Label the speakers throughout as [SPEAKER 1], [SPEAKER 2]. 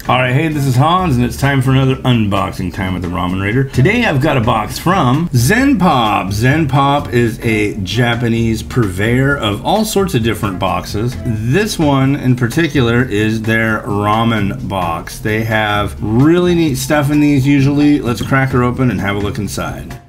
[SPEAKER 1] Alright, hey, this is Hans, and it's time for another unboxing time with the Ramen Raider. Today I've got a box from Zenpop. Zenpop is a Japanese purveyor of all sorts of different boxes. This one in particular is their ramen box. They have really neat stuff in these usually. Let's crack her open and have a look inside.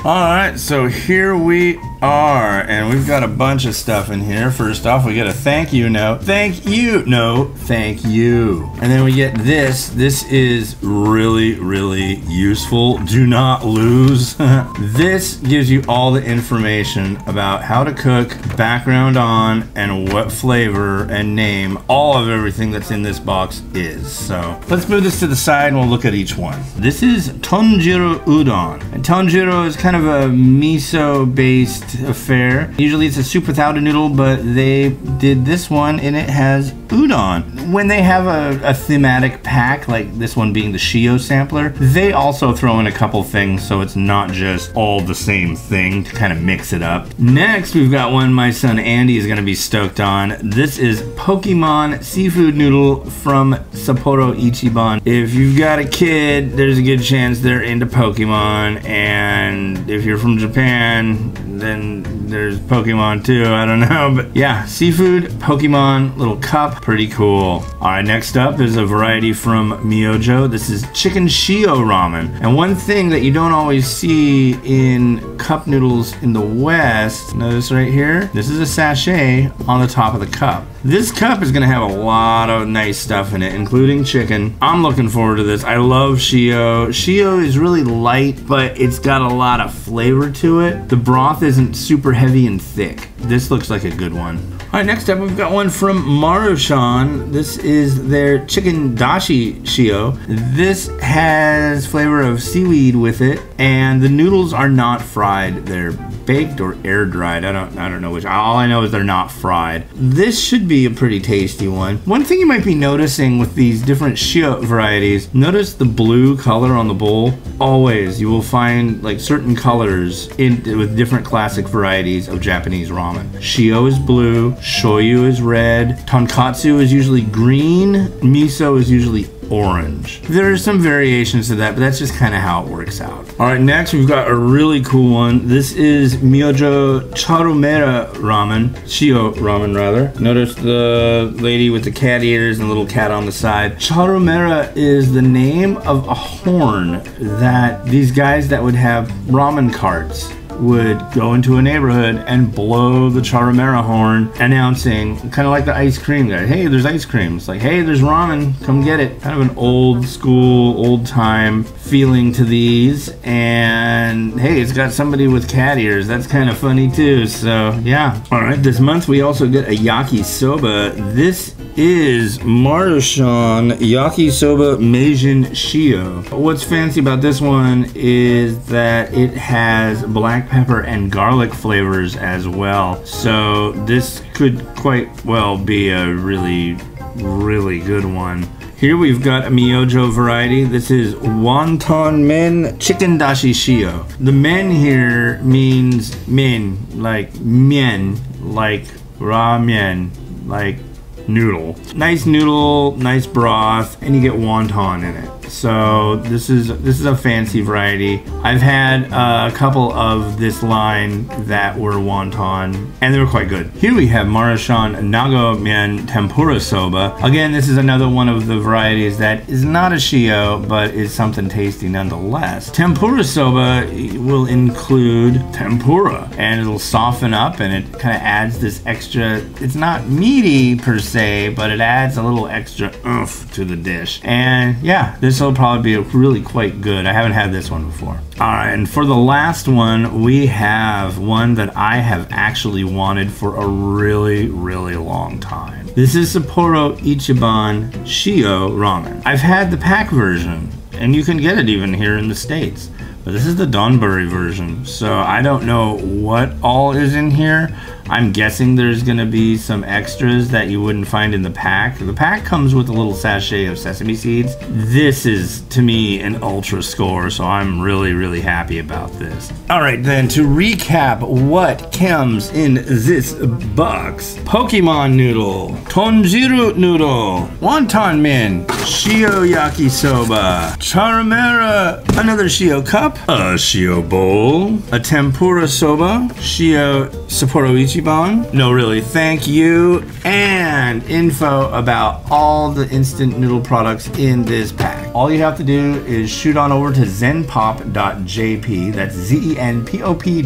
[SPEAKER 1] Alright, so here we are, and we've got a bunch of stuff in here. First off, we get a thank you note. Thank you. No, thank you. And then we get this. This is really, really useful. Do not lose. This gives you all the information about how to cook, background on, and what flavor and name all of everything that's in this box is. So let's move this to the side and we'll look at each one. This is Tonjiro Udon. And Tonjiro is kind of a miso-based affair. Usually it's a soup without a noodle, but they did this one and it has udon. When they have a thematic pack, like this one being the Shio sampler, they also throw in a couple things so it's not just all the same thing to kind of mix it up. Next, we've got one my son Andy is going to be stoked on. This is Pokemon seafood noodle from Sapporo Ichiban. If you've got a kid, there's a good chance they're into Pokemon, and if you're from Japan, then there's Pokemon too, I don't know, but yeah, seafood, Pokemon, little cup, pretty cool. Alright, next up is a variety from Myojo. This is chicken Shio ramen. And one thing that you don't always see in cup noodles in the West, notice right here, this is a sachet on the top of the cup. This cup is gonna have a lot of nice stuff in it, including chicken. I'm looking forward to this. I love Shio. Shio is really light, but it's got a lot of flavor to it. The broth isn't super heavy and thick. This looks like a good one. All right, next up we've got one from Marushan. This is their chicken dashi Shio. This has flavor of seaweed with it, and the noodles are not fried. They're baked or air dried. I don't know which. All I know is they're not fried. This should be a pretty tasty one. One thing you might be noticing with these different Shio varieties, notice the blue color on the bowl. Always you will find like certain colors with different classic varieties of Japanese ramen. Shio is blue, shoyu is red, tonkatsu is usually green, miso is usually orange. There are some variations to that, but that's just kind of how it works out. All right, next we've got a really cool one. This is Myojo Charumera ramen, Shio ramen rather. Notice the lady with the cat ears and the little cat on the side. Charumera is the name of a horn that these guys that would have ramen carts would go into a neighborhood and blow the Charumera horn, announcing, kind of like the ice cream guy, hey, there's ice cream. It's like, hey, there's ramen, come get it. Kind of an old school, old time feeling to these, and hey, it's got somebody with cat ears. That's kind of funny too, so yeah. All right, this month we also get a Yakisoba. This is Marushan Yakisoba Meijin Shio. What's fancy about this one is that it has black pepper and garlic flavors as well. So this could quite well be a really, really good one. Here we've got a Myojo variety. This is Wonton men chicken dashi Shio. The men here means men, like mien, like ramen, like noodle. Nice noodle, nice broth, and you get wonton in it. So this is a fancy variety. I've had a couple of this line that were wonton, and they were quite good. Here we have Marushan Nagomen Tempura Soba. Again, this is another one of the varieties that is not a Shio, but is something tasty nonetheless. Tempura Soba will include tempura, and it'll soften up, and it kind of adds this extra, it's not meaty per se, but it adds a little extra oomph to the dish. And yeah, this will probably be really quite good. I haven't had this one before. All right, and for the last one, we have one that I have actually wanted for a really, really long time. This is Sapporo Ichiban Shio ramen. I've had the pack version, and you can get it even here in the States. But this is the Donburi version, so I don't know what all is in here. I'm guessing there's gonna be some extras that you wouldn't find in the pack. The pack comes with a little sachet of sesame seeds. This is, to me, an ultra score, so I'm really, really happy about this. All right, then, to recap what comes in this box. Pokemon Noodle, Tonjiru Noodle, Wonton Min, Shio Yakisoba, Charamera, another Shio Cup, a Shio Bowl, a Tempura Soba, Shio Sapporo Ichiban, no really thank you, and info about all the instant noodle products in this pack. All you have to do is shoot on over to zenpop.jp, that's zenpop.jp,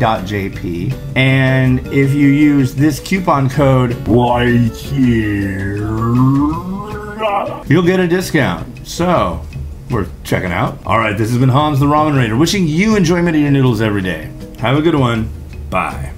[SPEAKER 1] and if you use this coupon code right here, you'll get a discount. So, worth checking out. All right, this has been Hans the Ramen Raider, wishing you enjoyment of your noodles every day. Have a good one. Bye.